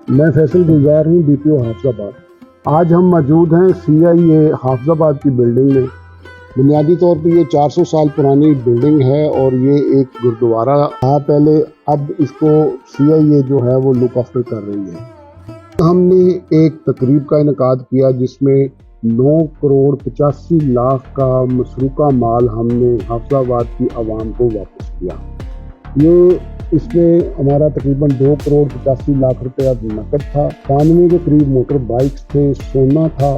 میں فیصل گلزار ہوں، D P او حافظ آباد۔ آج ہم موجود ہیں CIA حافظ آباد کی بلڈنگ میں۔ بنیادی طور پہ یہ 400 سال پرانی بلڈنگ ہے اور یہ ایک گردوارہ تھا پہلے، اب اس کو CIA جو ہے وہ لک آفٹر کر رہی ہے۔ ہم نے ایک تقریب کا انعقاد کیا جس میں 9 کروڑ 85 لاکھ کا مسروقہ مال ہم نے حافظ آباد کی عوام کو واپس کیا۔ اس میں ہمارا تقریباً 2 کروڑ 85 لاکھ روپیہ نقد تھا، 92 کے قریب موٹر بائکس تھے، سونا تھا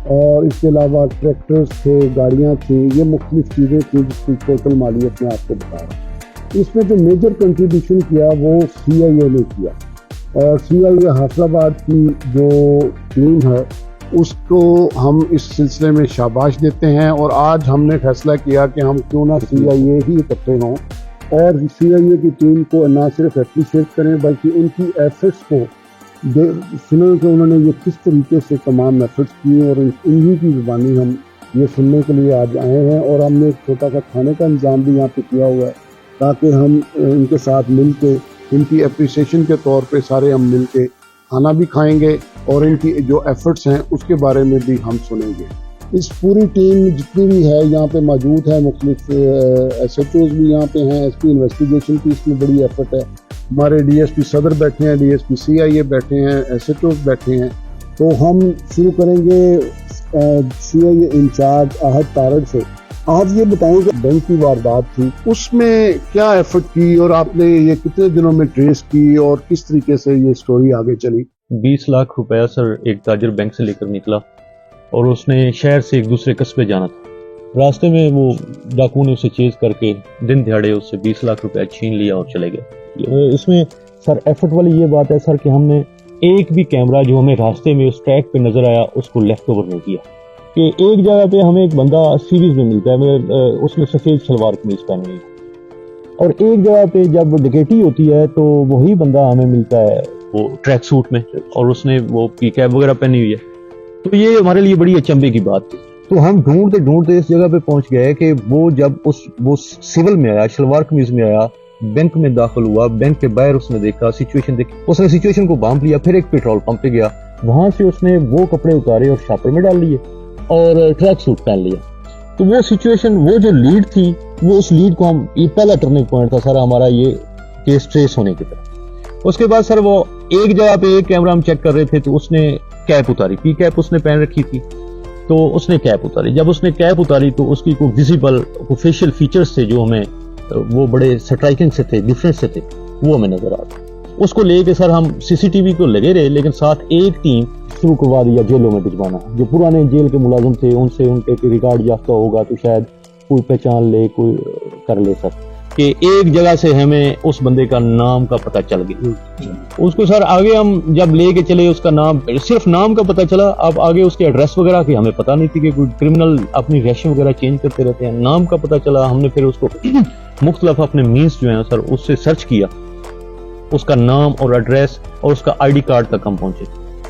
اور اس کے علاوہ ٹریکٹرز تھے، گاڑیاں تھیں، یہ مختلف چیزیں تھیں جس کی ٹوٹل مالیت میں آپ کو بتا رہا ہوں۔ اس میں جو میجر کنٹریبیوشن کیا وہ CIA نے کیا، اور CIA حافظ آباد کی جو ٹیم ہے اس کو ہم اس سلسلے میں شاباش دیتے ہیں، اور آج ہم نے فیصلہ کیا کہ ہم کیوں نہ CIA ہی اکٹھے ہوں اور CIA کی ٹیم کو نہ صرف اپریشیٹ کریں بلکہ ان کی ایفرٹس کو سنیں کہ انہوں نے یہ کس طریقے سے تمام ایفرٹس کیے، اور انہی کی زبانی ہم یہ سننے کے لیے آج آئے ہیں۔ اور ہم نے ایک چھوٹا سا کھانے کا انتظام بھی یہاں پہ کیا ہوا ہے تاکہ ہم ان کے ساتھ مل کے ان کی اپریسیشن کے طور پہ سارے ہم مل کے کھانا بھی کھائیں گے اور ان کی جو ایفرٹس ہیں اس کے بارے میں بھی ہم سنیں گے۔ اس پوری ٹیم جتنی بھی ہے یہاں پہ موجود ہے، مختلف SHOs بھی یہاں پہ ہیں، SP انویسٹیگیشن کی اس میں بڑی ایفرٹ ہے، ہمارے DSP صدر بیٹھے ہیں، DSP CIA بیٹھے ہیں، SHOs بیٹھے ہیں۔ تو ہم شروع کریں گے CIA انچارج احد تارڑ سے۔ آپ یہ بتائیں کہ بینک کی واردات تھی، اس میں کیا ایفرٹ کی اور آپ نے یہ کتنے دنوں میں ٹریس کی اور کس طریقے سے یہ سٹوری آگے چلی؟ 20 لاکھ روپیہ سر ایک تاجر بینک سے لے کر نکلا اور اس نے شہر سے ایک دوسرے قصبے جانا تھا۔ راستے میں وہ ڈاکو نے اسے چیز کر کے دن دہاڑے اس سے 20 لاکھ روپیہ چھین لیا اور چلے گئے۔ اس میں سر ایفرٹ والی یہ بات ہے سر کہ ہم نے ایک بھی کیمرہ جو ہمیں راستے میں اس ٹریک پہ نظر آیا اس کو لیفٹ اوور نہیں کیا۔ کہ ایک جگہ پہ ہمیں ایک بندہ سیریز میں ملتا ہے، اس نے سفید شلوار قمیض پہنی ہوئی، اور ایک جگہ پہ جب ڈکیٹی ہوتی ہے تو وہی بندہ ہمیں ملتا ہے وہ ٹریک سوٹ میں، اور اس نے وہ پی کیپ وغیرہ پہنی ہوئی ہے۔ تو یہ ہمارے لیے بڑی اچنبے کی بات تھی۔ تو ہم ڈھونڈتے اس جگہ پہ پہنچ گئے کہ وہ جب وہ سول میں آیا، شلوار قمیض میں آیا، بینک میں داخل ہوا، بینک کے باہر اس نے دیکھا، سچویشن دیکھی، اس نے سچویشن کو بانپ لیا، پھر ایک پیٹرول پمپ پہ گیا، وہاں سے اس نے وہ کپڑے اتارے اور شاپر میں ڈال لیے اور ٹریک سوٹ پہن لیا۔ تو وہ سچویشن، وہ جو لیڈ تھی، وہ اس لیڈ کو ہم، یہ پہلا ٹرننگ پوائنٹ تھا سر ہمارا یہ کیس ٹریس ہونے کی طرف۔ اس کے بعد سر وہ ایک جگہ پہ ایک کیمرہ ہم چیک کر رہے تھے تو اس نے کیپ اتاری، پی کیپ اس نے پہن رکھی تھی، تو اس نے کیپ اتاری۔ جب اس نے کیپ اتاری تو اس کی کوئی ویزیبل فیشل فیچرز تھے جو ہمیں وہ بڑے سٹرائکنگ سے تھے، ڈیفرنٹ سے تھے، وہ ہمیں نظر آتے۔ اس کو لے کے سر ہم CCTV کو لگے رہے، لیکن ساتھ ایک ٹیم شروع کروا دیا جیلوں میں بھجوانا۔ جو پرانے جیل کے ملازم تھے ان سے ان کے ریکارڈ یافتہ ہوگا تو شاید کوئی پہچان لے، کوئی کر لے سر، کہ ایک جگہ سے ہمیں اس بندے کا نام کا پتہ چل گیا۔ اس کو سر آگے ہم جب لے کے چلے، اس کا نام، صرف نام کا پتہ چلا، اب آگے اس کے ایڈریس وغیرہ کی ہمیں پتہ نہیں تھی کہ کوئی کرمنل اپنی ریشن وغیرہ چینج کرتے رہتے ہیں۔ نام کا پتہ چلا، ہم نے پھر اس کو مختلف اپنے مینس جو ہیں سر اس سے سرچ کیا، اس کا نام اور ایڈریس اور اس کا ID کارڈ تک ہم پہنچے۔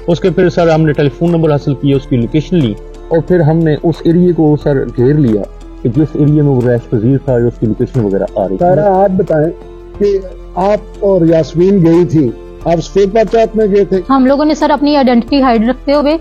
اس کے پھر سر ہم نے ٹیلی فون نمبر حاصل کیا، اس کی لوکیشن لی، اور پھر ہم نے اس ایریے کو سر گھیر لیا کہ جس ایریے میں وہ رہائش پذیر تھا، اس کی لوکیشن وغیرہ آ رہی تھی۔ آپ بتائیں کہ آپ اور یاسمین گئی تھی، آپ سفید پرچات میں گئے تھے؟ ہم لوگوں نے سر اپنی آئیڈینٹی ہائڈ رکھتے ہوئے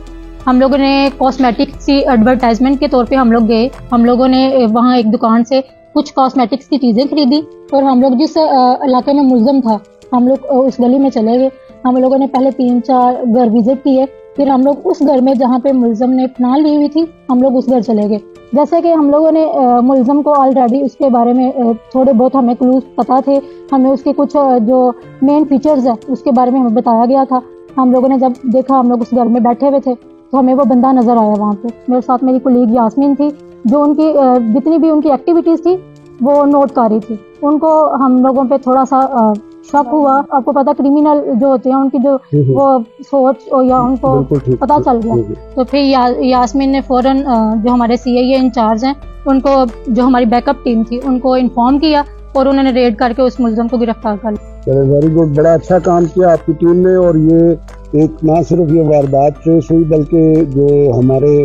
ہم لوگوں نے کاسمیٹکس کی ایڈورٹائزمنٹ کے طور پہ ہم لوگ گئے۔ ہم لوگوں نے وہاں ایک دکان سے کچھ کاسمیٹکس کی چیزیں خریدی، اور ہم لوگ جس علاقے میں ملزم تھا ہم لوگ اس گلی میں چلے گئے۔ ہم لوگوں نے پہلے 3-4 گھر وزٹ کیے، پھر ہم لوگ اس گھر میں جہاں پہ ملزم نے پناہ لی ہوئی تھی ہم لوگ اس گھر چلے گئے۔ جیسے کہ ہم لوگوں نے ملزم کو آلریڈی اس کے بارے میں تھوڑے بہت ہمیں کلوز پتا تھے، ہمیں اس کے کچھ جو مین فیچرز ہیں اس کے بارے میں ہمیں بتایا گیا تھا۔ ہم لوگوں نے جب دیکھا، ہم لوگ اس گھر میں بیٹھے ہوئے تھے تو ہمیں وہ بندہ نظر آیا وہاں پہ۔ میرے ساتھ میری کولیگ یاسمین تھی جو ان کی جتنی بھی ان کی ایکٹیویٹیز تھی وہ نوٹ کر رہی تھی۔ ان کو ہم لوگوں پہ تھوڑا سا شک ہوا۔ آپ کو پتا کرمینل جو ہوتے ہیں ان کی جو وہ سوچ یا ان کو پتا چل گیا، تو پھر یاسمین نے فوراً جو ہمارے CIA انچارج ہیں ان کو، جو ہماری بیک اپ ٹیم تھی، ان کو انفارم کیا اور انہوں نے ریڈ کر کے اس ملزم کو گرفتار کر لیا۔ چلے، ویری گڈ، بڑا اچھا کام کیا آپ کی ٹیم نے۔ اور یہ ایک نہ صرف یہ واردات ٹریس ہوئی بلکہ جو ہمارے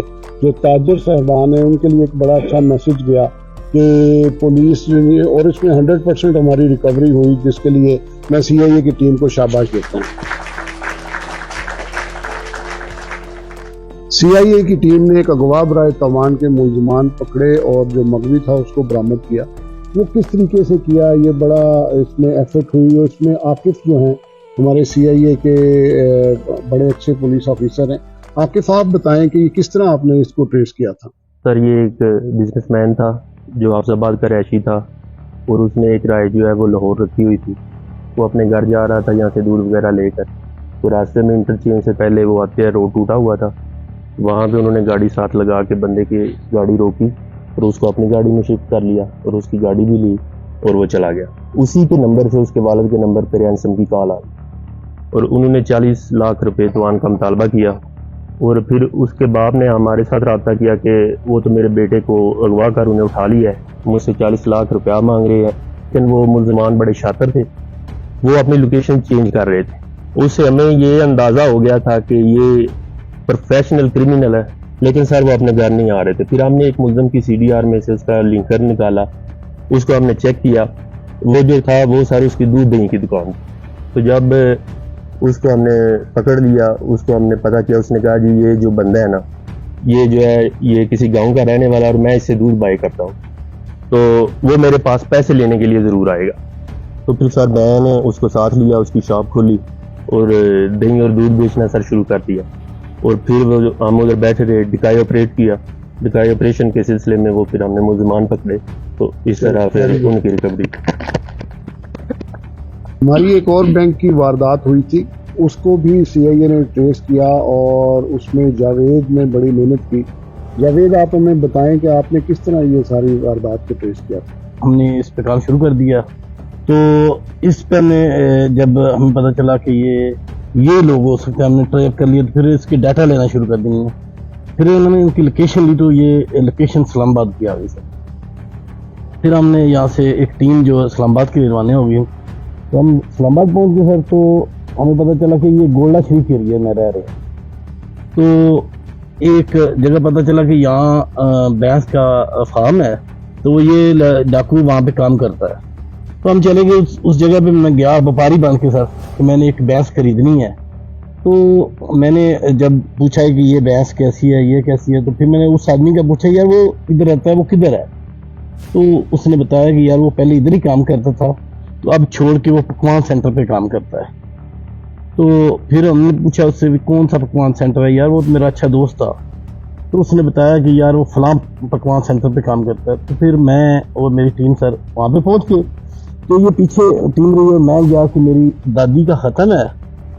جو تاجر صاحبان ہیں ان کے لیے ایک بڑا اچھا میسج گیا کہ پولیس اور اس میں 100% ہماری ریکوری ہوئی، جس کے لیے میں CIA کی ٹیم کو شاباش دیتا ہوں۔ CIA کی ٹیم نے ایک اغوا برائے تاوان کے ملزمان پکڑے اور جو مغوی تھا اس کو برآمد کیا۔ وہ کس طریقے سے کیا، یہ بڑا اس میں ایفرٹ ہوئی، اور اس میں عاقف جو ہیں ہمارے CIA کے بڑے اچھے پولیس آفیسر ہیں۔ عاقف آپ بتائیں کہ کس طرح آپ نے اس کو ٹریس کیا تھا؟ سر یہ ایک بزنس مین تھا جو حافظ آباد کا رہائشی تھا، اور اس نے ایک رائے جو ہے وہ لاہور رکھی ہوئی تھی۔ وہ اپنے گھر جا رہا تھا یہاں سے دودھ وغیرہ لے کر، تو راستے میں انٹرچینج سے پہلے وہ آتے ہیں، روڈ ٹوٹا ہوا تھا، وہاں پہ انہوں نے گاڑی ساتھ لگا کے بندے کی گاڑی روکی اور اس کو اپنی گاڑی میں شفٹ کر لیا اور اس کی گاڑی بھی لی اور وہ چلا گیا۔ اسی کے نمبر سے اس کے والد کے نمبر پہ رینسم کی کال آئی اور انہوں نے 40 لاکھ روپے توان کا مطالبہ کیا، اور پھر اس کے باپ نے ہمارے ساتھ رابطہ کیا کہ وہ تو میرے بیٹے کو اغوا کر انہیں اٹھا لیا ہے، مجھ سے 40 لاکھ روپیہ مانگ رہے ہیں۔ لیکن وہ ملزمان بڑے شاطر تھے، وہ اپنی لوکیشن چینج کر رہے تھے۔ اس سے ہمیں یہ اندازہ ہو گیا تھا کہ یہ پروفیشنل کرمنل ہے، لیکن سر وہ اپنے گھر نہیں آ رہے تھے۔ پھر ہم نے ایک ملزم کی CDR میں سے اس کا لنکر نکالا، اس کو ہم نے چیک کیا، وہ جو تھا وہ سر اس کی دودھ دہی کی دکان تھی۔ تو جب اس کو ہم نے پکڑ لیا، اس کو ہم نے پتہ کیا، اس نے کہا جی یہ جو بندہ ہے نا، یہ جو ہے یہ کسی گاؤں کا رہنے والا اور میں اس سے دودھ بائی کرتا ہوں، تو وہ میرے پاس پیسے لینے کے لیے ضرور آئے گا۔ تو پھر سر میں نے اس کو ساتھ لیا، اس کی شاپ کھولی اور دہی اور دودھ بیچنا سر شروع کر دیا، اور پھر وہ ہم ادھر بیٹھے تھے، ڈکائی آپریٹ کیا۔ ڈکائی آپریشن کے سلسلے میں وہ پھر ہم نے ملزمان پکڑے، تو اس طرح پھر ان کی ریکوری۔ ہماری ایک اور بینک کی واردات ہوئی تھی، اس کو بھی CIA نے ٹریس کیا اور اس میں جاوید نے بڑی محنت کی۔ جاوید آپ ہمیں بتائیں کہ آپ نے کس طرح یہ ساری واردات کو ٹریس کیا تھا؟ ہم نے اس پہ کام شروع کر دیا، تو اس پہ جب ہمیں پتہ چلا کہ یہ لوگ ہو سکتے ہیں، ہم نے ٹریک کر لیا، تو پھر اس کی ڈیٹا لینا شروع کر دیں۔ پھر انہوں نے ان کی لوکیشن لی، تو یہ لوکیشن اسلام آباد کی آ گئی سر۔ پھر ہم نے یہاں سے ایک ٹیم جو اسلام آباد کی روانہ ہو گئی، تو ہم اسلام آباد پہنچ گئے سر، تو ہمیں پتہ چلا کہ یہ گولڈا شریف ایریا میں رہ رہے ہیں۔ تو ایک جگہ پتہ چلا کہ یہاں بھینس کا فارم ہے، تو وہ یہ ڈاکو وہاں پہ کام کرتا ہے۔ تو ہم چلے گئے اس جگہ پہ، میں گیا وپاری بن کے سر، کہ میں نے ایک بھینس خریدنی ہے۔ تو میں نے جب پوچھا کہ یہ بھینس کیسی ہے، یہ کیسی ہے، تو پھر میں نے اس آدمی کا پوچھا یار وہ ادھر رہتا ہے، وہ کدھر ہے؟ تو اس نے بتایا کہ یار وہ پہلے ادھر ہی کام کرتا تھا، تو اب چھوڑ کے وہ پکوان سینٹر پہ کام کرتا ہے۔ تو پھر ہم نے پوچھا اس سے بھی کون سا پکوان سینٹر ہے؟ یار وہ میرا اچھا دوست تھا۔ تو اس نے بتایا کہ یار وہ فلاں پکوان سینٹر پہ کام کرتا ہے۔ تو پھر میں اور میری ٹیم سر وہاں پہ پہنچ کے، تو یہ پیچھے ٹیم رہی ہے، میں گیا کہ میری دادی کا ختم ہے،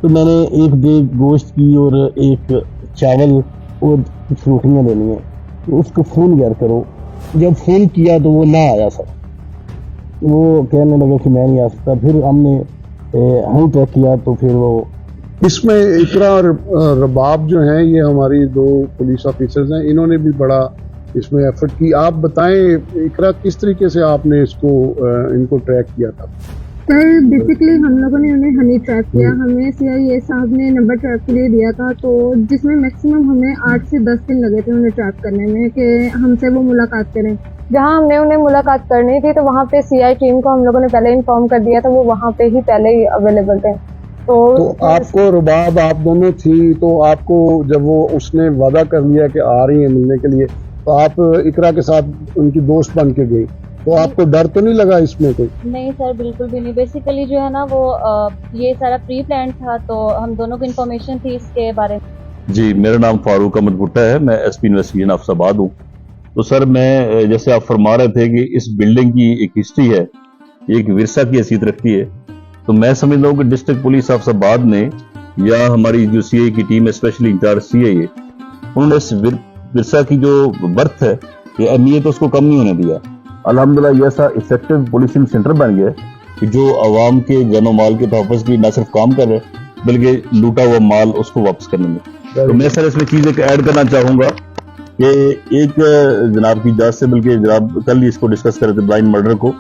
تو میں نے ایک دیگ گوشت کی اور ایک چاول اور کچھ روٹیاں لینی ہیں، تو اس کو فون کر کرو۔ جب فون کیا تو وہ نہ آیا سر، وہ کہنے لگا کہ میں نہیں آ سکتا۔ پھر ہم نے ہم ٹریک کیا، تو پھر وہ اس میں اقرا اور رباب جو ہیں یہ ہماری 2 پولیس آفیسرز ہیں، انہوں نے بھی بڑا اس میں ایفرٹ کی۔ آپ بتائیں اقرا کس طریقے سے آپ نے ان کو ٹریک کیا تھا؟ سر بیسکلی ہم لوگوں نے انہیں ہنی ٹریک کیا، ہمیں CIA صاحب نے نمبر ٹریک کے لیے دیا تھا، تو جس میں میکسیمم ہمیں 8 سے 10 دن لگے تھے انہیں ٹریک کرنے میں کہ ہم سے وہ ملاقات کریں۔ جہاں ہم نے انہیں ملاقات کرنی تھی تو وہاں پہ CI ٹیم کو ہم لوگوں نے پہلے انفارم کر دیا تھا، وہ وہاں پہ ہی پہلے ہی اویلیبل تھے۔ تو آپ کو رباب آپ دونوں تھی، تو آپ کو جب وہ اس نے وعدہ کر لیا کہ آ رہی ہیں ملنے کے لیے، تو آپ اقرا کے ساتھ ان کی دوست بن کے گئی، تو آپ کو ڈر تو نہیں لگا اس میں کوئی؟ نہیں سر، بالکل بھی نہیں۔ بیسیکلی جو ہے نا وہ یہ سارا پری پلان تھا، تو ہم دونوں کو انفارمیشن تھی اس کے بارے میں۔ جی، میرا نام فاروق احمد بھٹا ہے، میں SP انویسٹیگیشن حافظ آباد ہوں۔ تو سر میں جیسے آپ فرما رہے تھے کہ اس بلڈنگ کی ایک ہسٹری ہے، ایک ورثہ کی حیثیت رکھتی ہے، تو میں سمجھتا ہوں کہ ڈسٹرکٹ پولیس حافظ آباد نے یا ہماری جو CI کی ٹیم ہے، اسپیشلی انچارج CIA، انہوں نے اس ورثہ کی جو برتھ ہے یہ اہمیت اس کو کم نہیں ہونے دیا۔ الحمدللہ یہ ایسا افیکٹو پولیسنگ سینٹر بن گیا کہ جو عوام کے جان و مال کے تحفظ کی نہ صرف کام کر رہے بلکہ لوٹا ہوا مال اس کو واپس کرنے میں۔ تو میں سر اس میں چیز ایک ایڈ کرنا چاہوں گا کہ ایک جناب کی اجازت سے، بلکہ جناب کل ہی اس کو ڈسکس کر رہے تھے بلائنڈ مرڈر کو،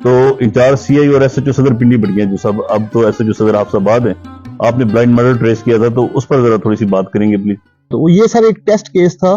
تو انچارج CI اور SHO صدر پنڈی بڑھ جو سب اب تو SHO صدر حافظ آباد ہیں، آپ نے بلائنڈ مرڈر ٹریس کیا تھا، تو اس پر ذرا تھوڑی سی بات کریں گے پلیز۔ تو یہ سر ایک ٹیسٹ کیس تھا